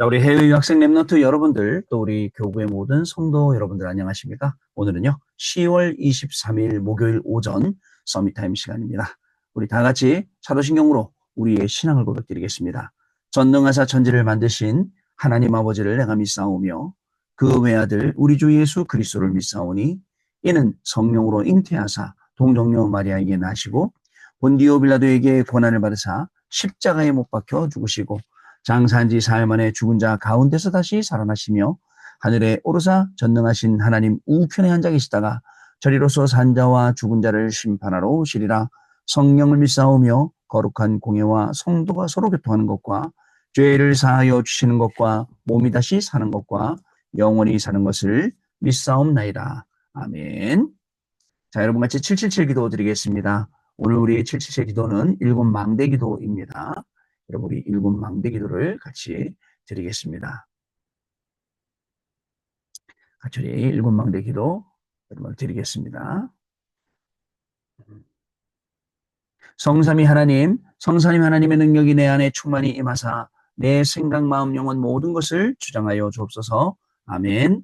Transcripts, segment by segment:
자, 우리 해외 유학생 랩런트 여러분들, 또 우리 교구의 모든 성도 여러분들 안녕하십니까? 오늘은요, 10월 23일 목요일 오전 서밋타임 시간입니다. 우리 다 같이 사도신경으로 우리의 신앙을 고백드리겠습니다. 전능하사 천지를 만드신 하나님 아버지를 내가 믿사오며 그 외아들 우리 주 예수 그리스도를 믿사오니 이는 성령으로 잉태하사 동정녀 마리아에게 나시고 본디오 빌라도에게 고난을 받으사 십자가에 못 박혀 죽으시고 장사한 지 사흘 만에 죽은 자 가운데서 다시 살아나시며 하늘에 오르사 전능하신 하나님 우편에 앉아 계시다가 저리로서 산 자와 죽은 자를 심판하러 오시리라. 성령을 믿사오며 거룩한 공예와 성도가 서로 교통하는 것과 죄를 사하여 주시는 것과 몸이 다시 사는 것과 영원히 사는 것을 믿사옵나이다. 아멘. 자, 여러분 같이 777 기도 드리겠습니다. 오늘 우리의 777 기도는 일곱 망대 기도입니다. 여러분 우리 일곱 망대 기도를 같이 드리겠습니다. 같이 우리 일곱 망대 기도 여러분 드리겠습니다. 성삼위 하나님, 성삼위 하나님의 능력이 내 안에 충만히 임하사 내 생각, 마음, 영혼 모든 것을 주장하여 주옵소서. 아멘.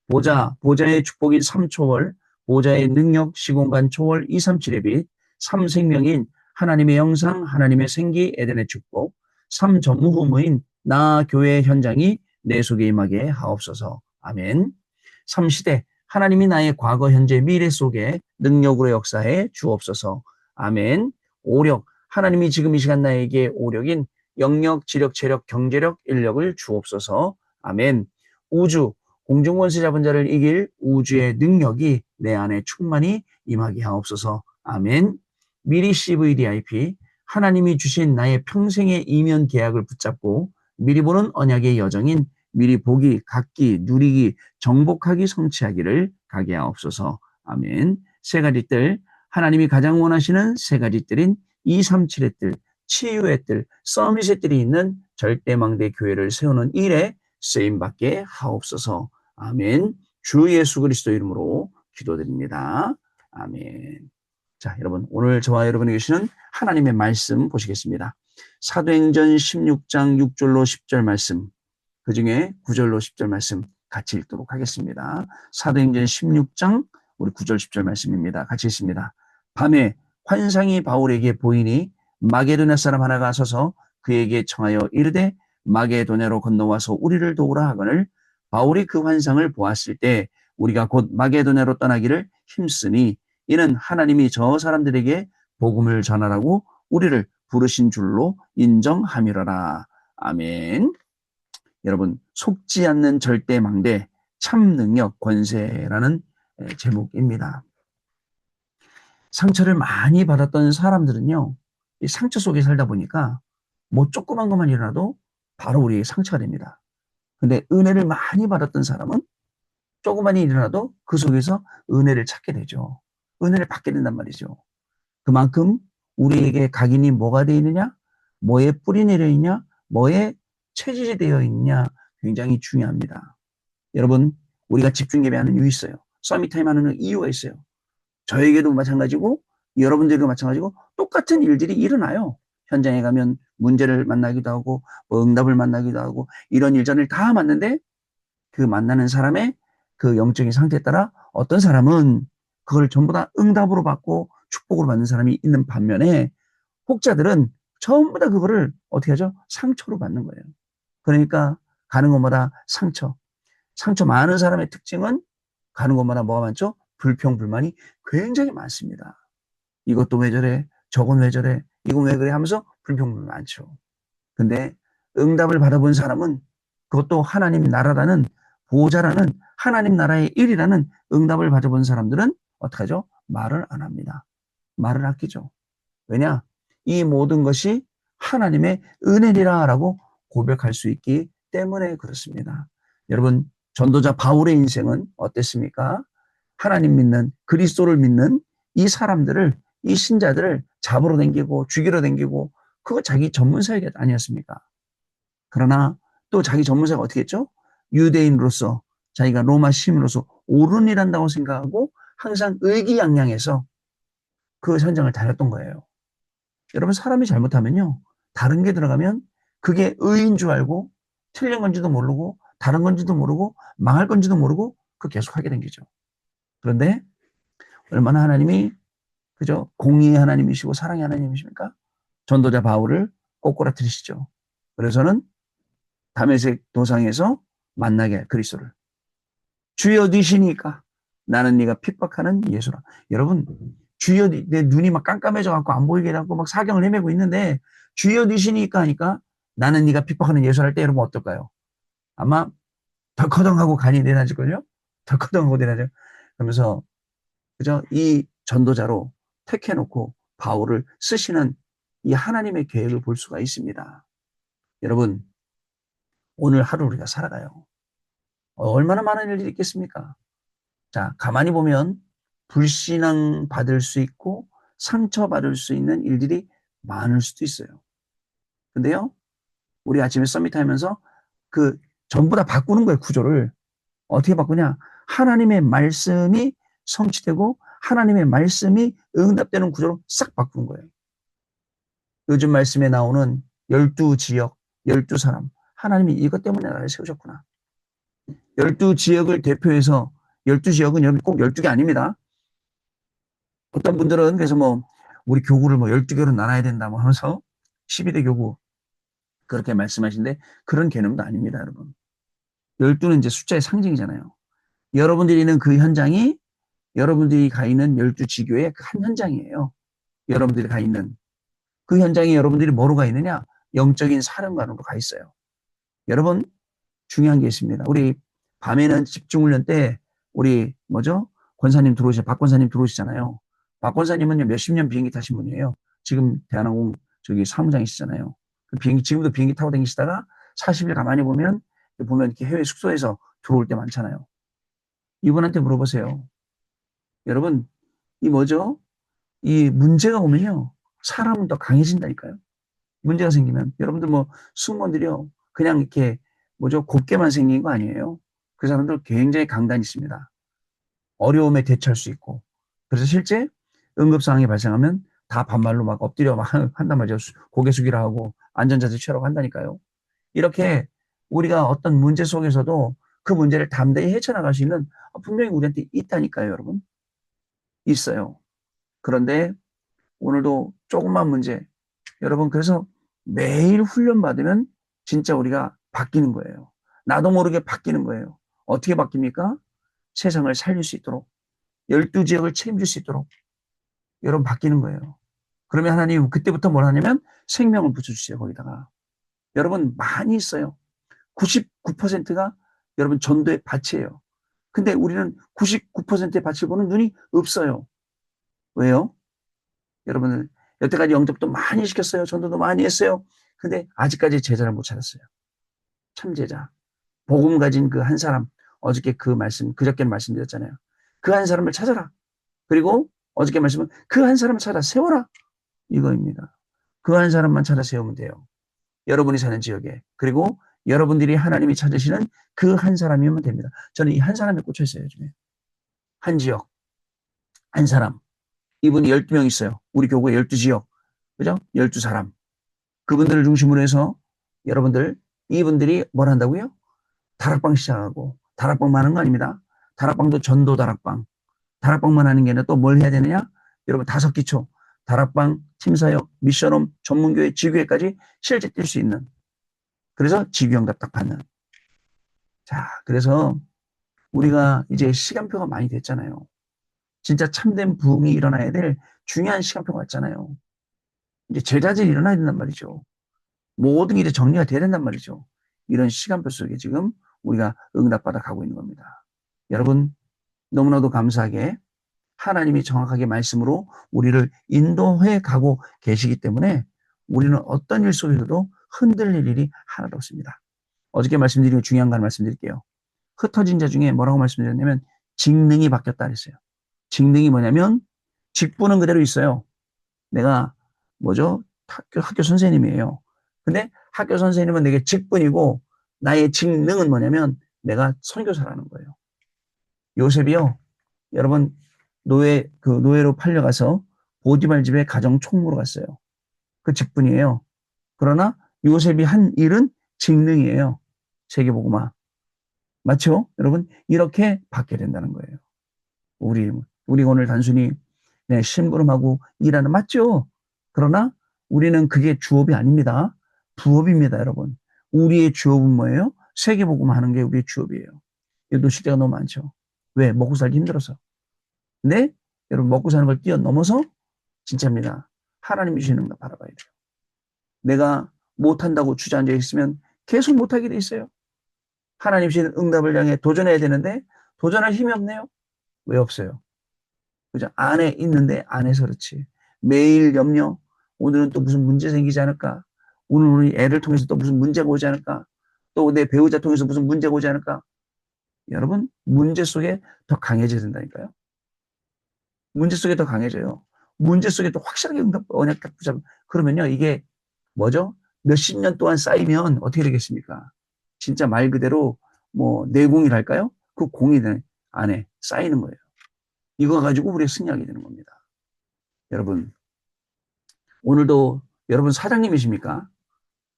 보좌의 축복인 삼초월, 보좌의 능력, 시공간 초월 237의 빛, 삼생명인 하나님의 영상, 하나님의 생기, 에덴의 축복, 삼전무후무인 나 교회 현장이 내 속에 임하게 하옵소서. 아멘. 삼시대, 하나님이 나의 과거, 현재, 미래 속에 능력으로 역사해 주옵소서. 아멘. 오력, 하나님이 지금 이 시간 나에게 오력인 영력, 지력, 체력, 경제력, 인력을 주옵소서. 아멘. 우주, 공중권세 잡은 자를 이길 우주의 능력이 내 안에 충만히 임하게 하옵소서. 아멘. 미리 CVDIP, 하나님이 주신 나의 평생의 이면 계약을 붙잡고 미리 보는 언약의 여정인 미리 보기, 갖기, 누리기, 정복하기, 성취하기를 가게 하옵소서. 아멘. 세 가지 뜰, 하나님이 가장 원하시는 세 가지 뜰인 237의 뜰, 치유의 뜰, 서밋의 뜰이 있는 절대망대 교회를 세우는 일에 쓰임받게 하옵소서. 아멘. 주 예수 그리스도 이름으로 기도드립니다. 아멘. 자, 여러분 오늘 저와 여러분이 계시는 하나님의 말씀 보시겠습니다. 사도행전 16장 6절로 10절 말씀, 그 중에 9절로 10절 말씀 같이 읽도록 하겠습니다. 사도행전 16장 우리 9절 10절 말씀입니다. 같이 읽습니다. 밤에 환상이 바울에게 보이니 마게도냐 사람 하나가 서서 그에게 청하여 이르되 마게도냐로 건너와서 우리를 도우라 하거늘 바울이 그 환상을 보았을 때 우리가 곧 마게도냐로 떠나기를 힘쓰니 이는 하나님이 저 사람들에게 복음을 전하라고 우리를 부르신 줄로 인정함이로라. 아멘. 여러분, 속지 않는 절대망대 참능력 권세라는 제목입니다. 상처를 많이 받았던 사람들은요, 이 상처 속에 살다 보니까 뭐 조그만 것만 일어나도 바로 우리에게 상처가 됩니다. 근데 은혜를 많이 받았던 사람은 조그만 일이 일어나도 그 속에서 은혜를 찾게 되죠. 은혜를 받게 된단 말이죠. 그만큼 우리에게 각인이 뭐가 되어 있느냐, 뭐에 뿌리 내려 있냐, 뭐에 체질이 되어 있느냐 굉장히 중요합니다. 여러분, 우리가 집중 예배하는 이유 있어요. 서밋타임 하는 이유가 있어요. 저에게도 마찬가지고 여러분들도 마찬가지고 똑같은 일들이 일어나요. 현장에 가면 문제를 만나기도 하고 응답을 만나기도 하고 이런 일전을 다 만났는데 그 만나는 사람의 그 영적인 상태에 따라 어떤 사람은 그걸 전부 다 응답으로 받고 축복으로 받는 사람이 있는 반면에 혹자들은 전부 다 그거를 어떻게 하죠? 상처로 받는 거예요. 그러니까 가는 곳마다 상처 많은 사람의 특징은 가는 곳마다 뭐가 많죠? 불평, 불만이 굉장히 많습니다. 이것도 왜 저래? 저건 왜 저래? 이건 왜 그래? 하면서 불평, 불만 많죠. 근데 응답을 받아본 사람은 그것도 하나님 나라라는 보호자라는 하나님 나라의 일이라는 응답을 받아본 사람들은 어떻게 하죠? 말을 안 합니다. 말을 아끼죠. 왜냐? 이 모든 것이 하나님의 은혜리라라고 고백할 수 있기 때문에 그렇습니다. 여러분, 전도자 바울의 인생은 어땠습니까? 하나님 믿는, 그리스도를 믿는 이 사람들을, 이 신자들을 잡으러 다니고 죽이러 다니고 그거 자기 전문사역이 아니었습니까? 그러나 또 자기 전문사가 어떻게 했죠? 유대인으로서 자기가 로마 시민으로서 옳은 일 한다고 생각하고 항상 의기양양해서 그 현장을 다녔던 거예요. 여러분, 사람이 잘못하면요, 다른 게 들어가면 그게 의인 줄 알고 틀린 건지도 모르고 다른 건지도 모르고 망할 건지도 모르고 그 계속 하게 된 거죠. 그런데 얼마나 하나님이 그죠? 공의의 하나님이시고 사랑의 하나님이십니까? 전도자 바울을 꼬꾸라뜨리시죠. 그래서는 다메섹 도상에서 만나게 그리스도를 주여 되시니까 나는 네가 핍박하는 예수라. 여러분 주여 내 눈이 막 깜깜해져 갖고 안 보이게 하고 막 사경을 헤매고 있는데 주여 되시니까 하니까 나는 네가 핍박하는 예수라 할 때 여러분 어떨까요? 아마 덜커덩하고 간이 내려질걸요? 덜커덩하고 내려져. 그러면서 그죠? 이 전도자로 택해놓고 바울을 쓰시는 이 하나님의 계획을 볼 수가 있습니다. 여러분 오늘 하루 우리가 살아가요. 얼마나 많은 일들이 있겠습니까? 자, 가만히 보면 불신앙 받을 수 있고 상처받을 수 있는 일들이 많을 수도 있어요. 근데요, 우리 아침에 서밋 하면서 그 전부 다 바꾸는 거예요, 구조를. 어떻게 바꾸냐? 하나님의 말씀이 성취되고 하나님의 말씀이 응답되는 구조로 싹 바꾸는 거예요. 요즘 말씀에 나오는 12지역, 12사람. 하나님이 이것 때문에 나를 세우셨구나. 12지역을 대표해서 12지역은 여러분 꼭 12개 아닙니다. 어떤 분들은 그래서 뭐 우리 교구를 뭐 12개로 나눠야 된다 뭐 하면서 12대 교구 그렇게 말씀하시는데 그런 개념도 아닙니다, 여러분. 12는 이제 숫자의 상징이잖아요. 여러분들이 있는 그 현장이 여러분들이 가 있는 12지교의 그 한 현장이에요. 여러분들이 가 있는 그 현장에 여러분들이 뭐로 가 있느냐? 영적인 사령관으로 가 있어요. 여러분 중요한 게 있습니다. 우리 밤에는 집중훈련 때 우리 뭐죠? 권사님 박 권사님 들어오시잖아요. 박 권사님은 몇십 년 비행기 타신 분이에요. 지금 대한항공 저기 사무장이시잖아요. 그 비행기 지금도 비행기 타고 다니시다가 40일 가만히 보면 이렇게 해외 숙소에서 들어올 때 많잖아요. 이분한테 물어보세요. 여러분 이 뭐죠? 이 문제가 오면요 사람은 더 강해진다니까요. 문제가 생기면 여러분들 뭐 승무원들이요 그냥 이렇게 뭐죠 곱게만 생긴 거 아니에요. 그 사람들 굉장히 강단이 있습니다. 어려움에 대처할 수 있고 그래서 실제 응급 상황이 발생하면 다 반말로 막 엎드려 막 한단 말이죠. 고개 숙이라 하고 안전자세 취하라고 한다니까요. 이렇게 우리가 어떤 문제 속에서도 그 문제를 담대히 헤쳐나갈 수 있는 분명히 우리한테 있다니까요, 여러분. 있어요. 그런데 오늘도 조그만 문제 여러분 그래서 매일 훈련 받으면 진짜 우리가 바뀌는 거예요. 나도 모르게 바뀌는 거예요. 어떻게 바뀝니까? 세상을 살릴 수 있도록 12지역을 책임질 수 있도록 여러분 바뀌는 거예요. 그러면 하나님 그때부터 뭘 하냐면 생명을 붙여주세요. 거기다가 여러분 많이 있어요. 99%가 여러분 전도의 밭이에요. 근데 우리는 99%의 밭을 보는 눈이 없어요. 왜요? 여러분들 여태까지 영접도 많이 시켰어요. 전도도 많이 했어요. 근데 아직까지 제자를 못 찾았어요. 참 제자. 복음 가진 그 한 사람. 어저께 그 말씀, 그저께 말씀드렸잖아요. 그 한 사람을 찾아라. 그리고 어저께 말씀은 그 한 사람을 찾아 세워라. 이거입니다. 그 한 사람만 찾아 세우면 돼요. 여러분이 사는 지역에. 그리고 여러분들이 하나님이 찾으시는 그 한 사람이면 됩니다. 저는 이 한 사람에 꽂혀 있어요, 요즘에. 한 지역, 한 사람. 이분이 12명 있어요. 우리 교구에 12지역. 그죠? 12사람. 그분들을 중심으로 해서 여러분들, 이분들이 뭘 한다고요? 다락방 시작하고, 다락방만 하는 거 아닙니다. 다락방도 전도 다락방. 다락방만 하는 게 아니라 또 뭘 해야 되느냐? 여러분 5기초. 다락방, 팀사역, 미션홈, 전문교회, 지교회까지 실제 뛸 수 있는. 그래서 지교응답 딱 받는. 자, 그래서 우리가 이제 시간표가 많이 됐잖아요. 진짜 참된 부흥이 일어나야 될 중요한 시간표가 왔잖아요. 이제 제자질이 일어나야 된단 말이죠. 모든 일이 정리가 돼야 된단 말이죠. 이런 시간표 속에 지금 우리가 응답받아 가고 있는 겁니다. 여러분, 너무나도 감사하게 하나님이 정확하게 말씀으로 우리를 인도해 가고 계시기 때문에 우리는 어떤 일 속에서도 흔들릴 일이 하나도 없습니다. 어저께 말씀드린 중요한 걸 말씀드릴게요. 흩어진 자 중에 뭐라고 말씀드렸냐면 직능이 바뀌었다 그랬어요. 직능이 뭐냐면 직분은 그대로 있어요. 내가 뭐죠? 학교 선생님이에요. 근데 학교 선생님은 내게 직분이고 나의 직능은 뭐냐면 내가 선교사라는 거예요. 요셉이요. 여러분 노예로 팔려가서 보디발 집에 가정 총무로 갔어요. 그 직분이에요. 그러나 요셉이 한 일은 직능이에요. 세계복음화. 맞죠? 여러분, 이렇게 받게 된다는 거예요. 우리 오늘 단순히 네, 심부름하고 일하는 맞죠? 그러나 우리는 그게 주업이 아닙니다. 부업입니다, 여러분. 우리의 주업은 뭐예요? 세계복음화 하는 게 우리의 주업이에요. 요즘 시대가 너무 많죠. 왜? 먹고 살기 힘들어서. 근데 여러분 먹고 사는 걸 뛰어넘어서 진짜입니다. 하나님이 주시는 거 바라봐야 돼요. 내가 못한다고 주저앉아 있으면 계속 못하게 돼 있어요. 하나님 주시는 응답을 향해 도전해야 되는데 도전할 힘이 없네요. 왜 없어요? 그죠? 안에 있는데 안에서 그렇지. 매일 염려. 오늘은 또 무슨 문제 생기지 않을까? 오늘 우리 애를 통해서 또 무슨 문제가 오지 않을까? 또 내 배우자 통해서 무슨 문제가 오지 않을까? 여러분, 문제 속에 더 강해져야 된다니까요. 문제 속에 더 강해져요. 문제 속에 또 확실하게 응답, 언약 딱 붙잡. 그러면요, 이게 뭐죠? 몇십 년 동안 쌓이면 어떻게 되겠습니까? 진짜 말 그대로 뭐 내공이랄까요? 그 공이 안에 쌓이는 거예요. 이거 가지고 우리가 승리하게 되는 겁니다. 여러분, 오늘도 여러분 사장님이십니까?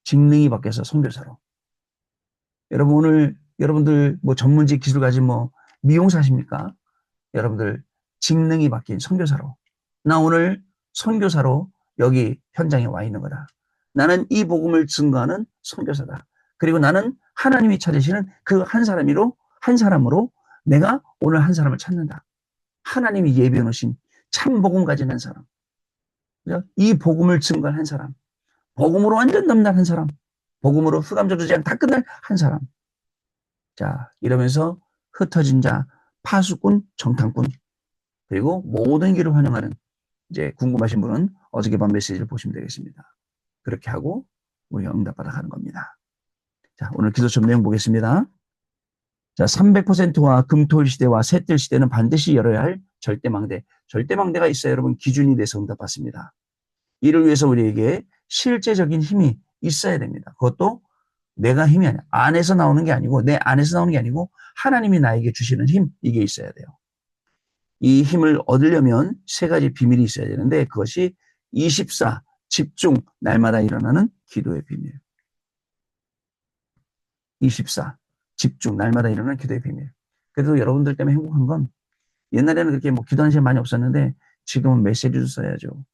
직능이 바뀌어서 선교사로. 여러분 오늘 여러분들 뭐 전문직 기술 가진 뭐 미용사십니까? 여러분들 직능이 바뀐 선교사로. 나 오늘 선교사로 여기 현장에 와 있는 거다. 나는 이 복음을 증거하는 선교사다. 그리고 나는 하나님이 찾으시는 그 한 사람으로 내가 오늘 한 사람을 찾는다. 하나님이 예비해 놓으신 참 복음 가진 한 사람. 이 복음을 증거한 한 사람. 복음으로 완전 넘난 한 사람. 복음으로 흑암저주제한 다 끝날 한 사람. 자, 이러면서 흩어진 자, 파수꾼, 정탐꾼, 그리고 모든 길을 환영하는 이제 궁금하신 분은 어저께 밤 메시지를 보시면 되겠습니다. 그렇게 하고 우리가 응답받아 가는 겁니다. 자, 오늘 기도 좀 내용 보겠습니다. 자, 300%와 금토일 시대와 셋들 시대는 반드시 열어야 할 절대망대. 절대망대가 있어야 여러분 기준이 돼서 응답받습니다. 이를 위해서 우리에게 실제적인 힘이 있어야 됩니다. 그것도 내가 힘이 아니야. 안에서 나오는 게 아니고 내 안에서 나오는 게 아니고 하나님이 나에게 주시는 힘, 이게 있어야 돼요. 이 힘을 얻으려면 세 가지 비밀이 있어야 되는데 그것이 24 집중 날마다 일어나는 기도의 비밀. 24 집중 날마다 일어나는 기도의 비밀. 그래도 여러분들 때문에 행복한 건 옛날에는 그렇게 뭐 기도하는 시간 많이 없었는데 지금은 메시지도 써야죠.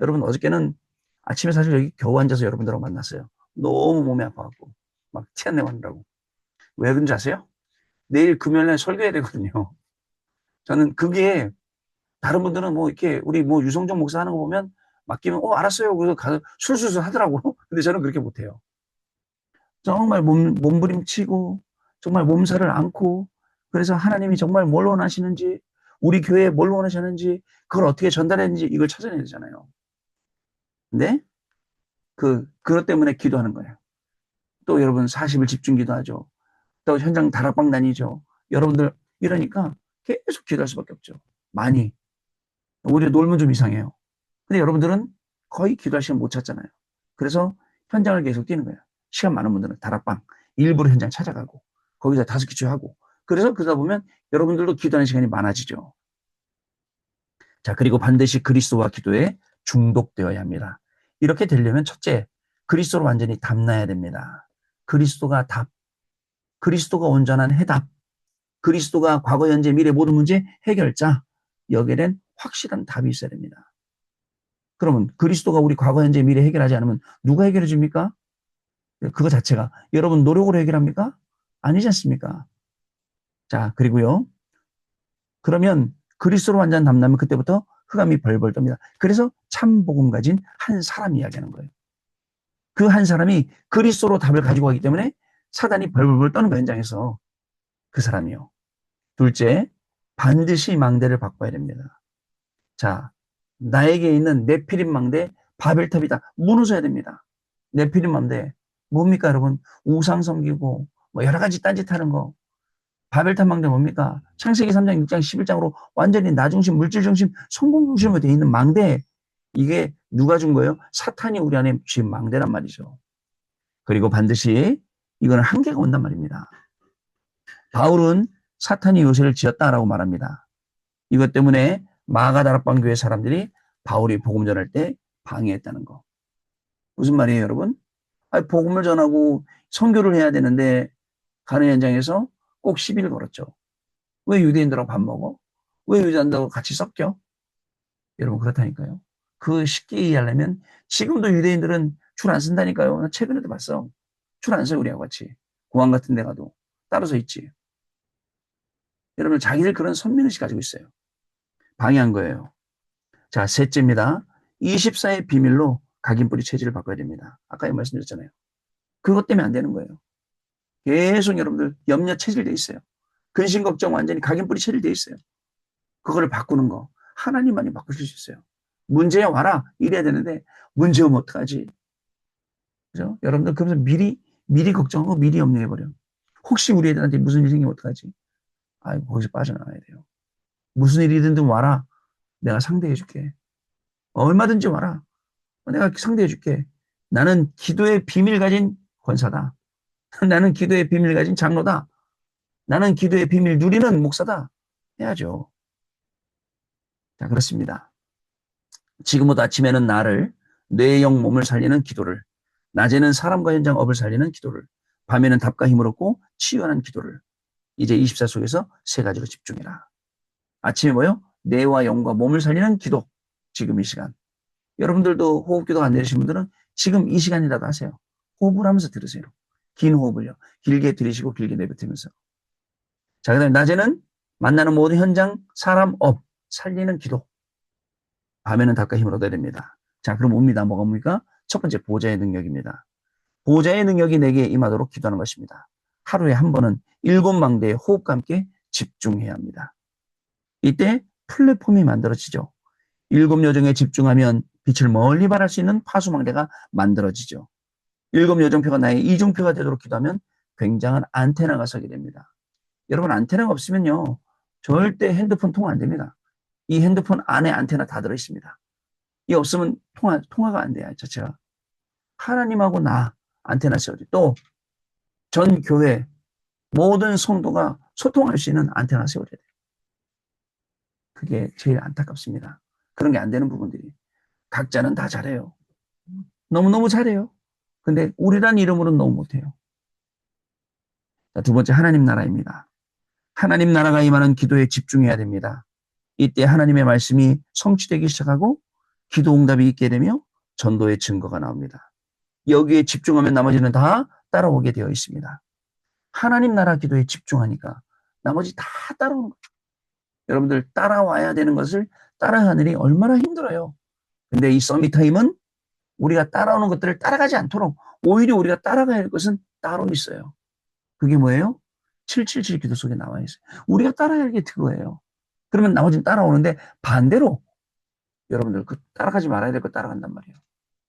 여러분 어저께는 아침에 사실 여기 겨우 앉아서 여러분들하고 만났어요. 너무 몸이 아파갖고 막 티 안 내고 하느라고. 왜 그런지 아세요? 내일 금요일날 설교해야 되거든요. 저는 그게 다른 분들은 뭐 이렇게 우리 뭐 유성종 목사 하는 거 보면 맡기면 알았어요. 그래서 가서 술술술 하더라고. 근데 저는 그렇게 못해요. 정말 몸부림치고 정말 몸살을 앓고 그래서 하나님이 정말 뭘 원하시는지 우리 교회에 뭘 원하시는지 그걸 어떻게 전달했는지 이걸 찾아내야 되잖아요. 근데 그것 때문에 기도하는 거예요. 또 여러분 40일 집중 기도하죠. 또 현장 다락방 다니죠. 여러분들 이러니까 계속 기도할 수밖에 없죠. 많이. 오히려 놀면 좀 이상해요. 근데 여러분들은 거의 기도할 시간 못 찾잖아요. 그래서 현장을 계속 뛰는 거예요. 시간 많은 분들은 다락방 일부러 현장 찾아가고 거기서 다섯 기초하고 그래서 그러다 보면 여러분들도 기도하는 시간이 많아지죠. 자, 그리고 반드시 그리스도와 기도에 중독되어야 합니다. 이렇게 되려면 첫째, 그리스도로 완전히 담나야 됩니다. 그리스도가 답, 그리스도가 온전한 해답, 그리스도가 과거, 현재, 미래 모든 문제 해결자, 여기에 대한 확실한 답이 있어야 됩니다. 그러면 그리스도가 우리 과거, 현재, 미래 해결하지 않으면 누가 해결해 줍니까? 그거 자체가 여러분 노력으로 해결합니까? 아니지 않습니까? 자, 그리고요. 그러면 그리스도로 완전 담나면 그때부터 흑암이 벌벌 떱니다. 그래서 참 복음 가진 한 사람 이야기하는 거예요. 그 한 사람이 그리스도로 답을 가지고 가기 때문에 사단이 벌벌 떠는 거 현장에서 그 사람이요. 둘째, 반드시 망대를 바꿔야 됩니다. 자, 나에게 있는 네피림 망대 바벨탑이다. 무너져야 됩니다. 네피림 망대 뭡니까 여러분? 우상 섬기고 뭐 여러 가지 딴짓하는 거. 바벨탑 망대 뭡니까? 창세기 3장, 6장, 11장으로 완전히 나중심, 물질중심, 성공중심으로 되어 있는 망대. 이게 누가 준 거예요? 사탄이 우리 안에 쥐은 망대란 말이죠. 그리고 반드시 이거는 한계가 온단 말입니다. 바울은 사탄이 요새를 지었다라고 말합니다. 이것 때문에 마가다락방 교회 사람들이 바울이 복음 전할 때 방해했다는 거. 무슨 말이에요, 여러분? 아니, 복음을 전하고 선교를 해야 되는데 가는 현장에서 꼭 시비를 걸었죠. 왜 유대인들하고 밥 먹어? 왜 유대인들하고 같이 섞여? 여러분 그렇다니까요. 그 쉽게 이해하려면 지금도 유대인들은 줄 안 쓴다니까요. 나 최근에도 봤어. 줄 안 써요 우리하고 같이. 공항 같은 데 가도 따로 서 있지. 여러분 자기들 그런 선민의식 가지고 있어요. 방해한 거예요. 자, 셋째입니다. 24의 비밀로 각인뿌리 체질을 바꿔야 됩니다. 아까 말씀드렸잖아요. 그것 때문에 안 되는 거예요. 계속 여러분들 염려 체질돼 있어요. 근심 걱정 완전히 각인뿌리 체질돼 있어요. 그거를 바꾸는 거 하나님만이 바꾸실 수 있어요. 문제야 와라 이래야 되는데 문제 오면 어떡하지? 그죠? 여러분들 그러면서 미리 걱정하고 미리 염려해버려. 혹시 우리 애들한테 무슨 일이 생기면 어떡하지? 아이고 거기서 빠져나가야 돼요. 무슨 일이든 와라. 내가 상대해줄게. 얼마든지 와라. 내가 상대해줄게. 나는 기도의 비밀 가진 권사다. 나는 기도의 비밀 가진 장로다. 나는 기도의 비밀 누리는 목사다. 해야죠. 자, 그렇습니다. 지금부터 아침에는 나를, 뇌, 영, 몸을 살리는 기도를, 낮에는 사람과 현장, 업을 살리는 기도를, 밤에는 답과 힘을 얻고 치유하는 기도를, 이제 24 속에서 세 가지로 집중해라. 아침에 뭐요? 뇌와 영과 몸을 살리는 기도. 지금 이 시간. 여러분들도 호흡 기도가 안 되시는 분들은 지금 이 시간이라도 하세요. 호흡을 하면서 들으세요. 긴 호흡을요. 길게 들이쉬고 길게 내뱉으면서. 자, 그 다음에 낮에는 만나는 모든 현장, 사람, 업, 살리는 기도. 밤에는 닭과 힘을 얻어야 됩니다. 자, 그럼 옵니다. 뭐가 뭡니까? 첫 번째, 보좌의 능력입니다. 보좌의 능력이 내게 임하도록 기도하는 것입니다. 하루에 한 번은 7망대의 호흡과 함께 집중해야 합니다. 이때 플랫폼이 만들어지죠. 7요정에 집중하면 빛을 멀리 발할 수 있는 파수망대가 만들어지죠. 7요정표가 나의 이중표가 되도록 기도하면 굉장한 안테나가 서게 됩니다. 여러분 안테나가 없으면요. 절대 핸드폰 통화 안 됩니다. 이 핸드폰 안에 안테나 다 들어있습니다. 이 없으면 통화가 안 돼요. 자체가. 하나님하고 나 안테나 세워져. 또 전 교회 모든 성도가 소통할 수 있는 안테나 세워져야 돼요. 그게 제일 안타깝습니다. 그런 게 안 되는 부분들이. 각자는 다 잘해요. 너무너무 잘해요. 근데 우리란 이름으로는 너무 못해요. 자, 두 번째 하나님 나라입니다. 하나님 나라가 임하는 기도에 집중해야 됩니다. 이때 하나님의 말씀이 성취되기 시작하고 기도 응답이 있게 되며 전도의 증거가 나옵니다. 여기에 집중하면 나머지는 다 따라오게 되어 있습니다. 하나님 나라 기도에 집중하니까 나머지 다 따라오는 거예요. 여러분들 따라와야 되는 것을 따라가는 일이 얼마나 힘들어요. 근데 이 서밋타임은 우리가 따라오는 것들을 따라가지 않도록 오히려 우리가 따라가야 할 것은 따로 있어요. 그게 뭐예요? 777 기도 속에 나와 있어요. 우리가 따라야 할 게 그거예요. 그러면 나머지는 따라오는데 반대로 여러분들 그 따라가지 말아야 될 거 따라간단 말이에요.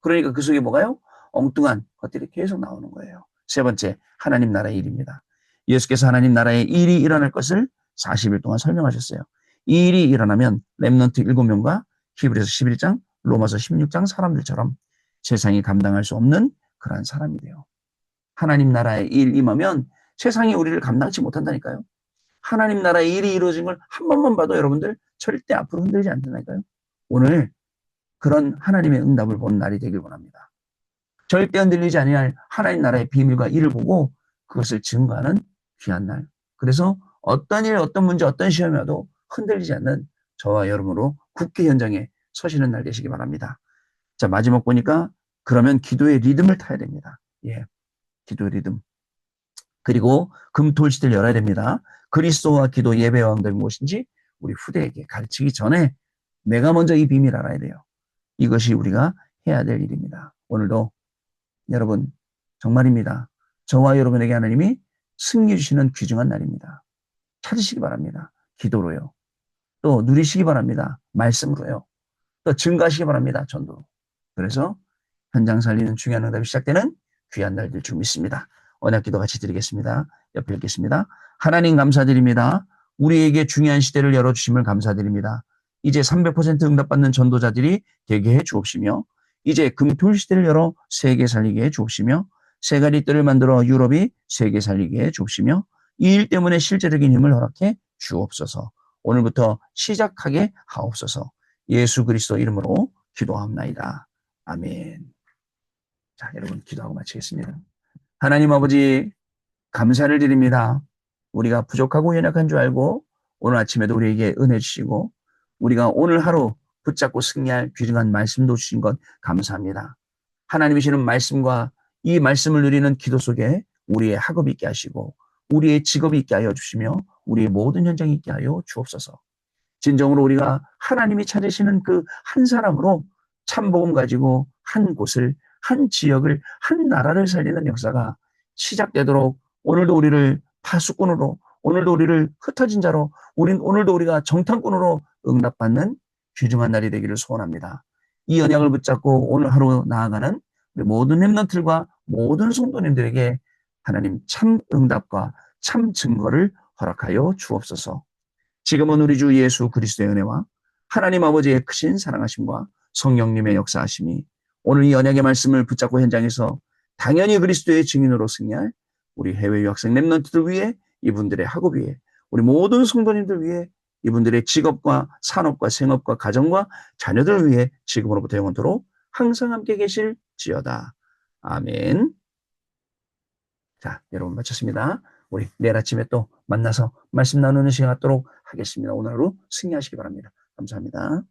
그러니까 그 속에 뭐가요? 엉뚱한 것들이 계속 나오는 거예요. 세 번째, 하나님 나라의 일입니다. 예수께서 하나님 나라의 일이 일어날 것을 40일 동안 설명하셨어요. 이 일이 일어나면 렘넌트 7명과 히브리서 11장, 로마서 16장 사람들처럼 세상이 감당할 수 없는 그러한 사람이 돼요. 하나님 나라의 일 임하면 세상이 우리를 감당치 못한다니까요. 하나님 나라의 일이 이루어진 걸 한 번만 봐도 여러분들 절대 앞으로 흔들리지 않는다니까요. 오늘 그런 하나님의 응답을 보는 날이 되길 원합니다. 절대 흔들리지 아니할 하나님 나라의 비밀과 일을 보고 그것을 증거하는 귀한 날. 그래서 어떤 일, 어떤 문제, 어떤 시험이 와도 흔들리지 않는 저와 여러분으로 국회 현장에 서시는 날 되시기 바랍니다. 자, 마지막 보니까 그러면 기도의 리듬을 타야 됩니다. 예, 기도의 리듬. 그리고 금토일시대를 열어야 됩니다. 그리스도와 기도 예배와 응답이 무엇인지 우리 후대에게 가르치기 전에 내가 먼저 이 비밀 알아야 돼요. 이것이 우리가 해야 될 일입니다. 오늘도 여러분 정말입니다. 저와 여러분에게 하나님이 승리 주시는 귀중한 날입니다. 찾으시기 바랍니다. 기도로요. 또 누리시기 바랍니다. 말씀으로요. 또 증가하시기 바랍니다. 전도로. 그래서 현장 살리는 중요한 응답이 시작되는 귀한 날될 줄 믿습니다. 언약 기도 같이 드리겠습니다. 옆에 읽겠습니다. 하나님 감사드립니다. 우리에게 중요한 시대를 열어주심을 감사드립니다. 이제 300% 응답받는 전도자들이 되게 해 주옵시며 이제 금토일 시대를 열어 세계 살리게 해 주옵시며 세 가지 뜰을 만들어 유럽이 세계 살리게 해 주옵시며 이 일 때문에 실제적인 힘을 허락해 주옵소서. 오늘부터 시작하게 하옵소서. 예수 그리스도 이름으로 기도합나이다. 아멘. 자, 여러분 기도하고 마치겠습니다. 하나님 아버지, 감사를 드립니다. 우리가 부족하고 연약한 줄 알고 오늘 아침에도 우리에게 은혜 주시고 우리가 오늘 하루 붙잡고 승리할 귀중한 말씀도 주신 것 감사합니다. 하나님이 주시는 말씀과 이 말씀을 누리는 기도 속에 우리의 학업이 있게 하시고 우리의 직업이 있게 하여 주시며 우리의 모든 현장이 있게 하여 주옵소서. 진정으로 우리가 하나님이 찾으시는 그 한 사람으로 참복음 가지고 한 곳을, 한 지역을, 한 나라를 살리는 역사가 시작되도록 오늘도 우리를 파수꾼으로, 오늘도 우리를 흩어진 자로, 오늘도 우리가 정탐꾼으로 응답받는 귀중한 날이 되기를 소원합니다. 이 언약을 붙잡고 오늘 하루 나아가는 우리 모든 렘넌트들과 모든 성도님들에게 하나님 참 응답과 참 증거를 허락하여 주옵소서. 지금은 우리 주 예수 그리스도의 은혜와 하나님 아버지의 크신 사랑하심과 성령님의 역사하심이 오늘 이 언약의 말씀을 붙잡고 현장에서 당연히 그리스도의 증인으로 승리할 우리 해외 유학생 렘넌트들 위해, 이분들의 학업 위해, 우리 모든 성도님들 위해, 이분들의 직업과 산업과 생업과 가정과 자녀들을 위해 지금으로부터 영원토록 항상 함께 계실지어다. 아멘. 자, 여러분 마쳤습니다. 우리 내일 아침에 또 만나서 말씀 나누는 시간 갖도록 하겠습니다. 오늘 하루 승리하시기 바랍니다. 감사합니다.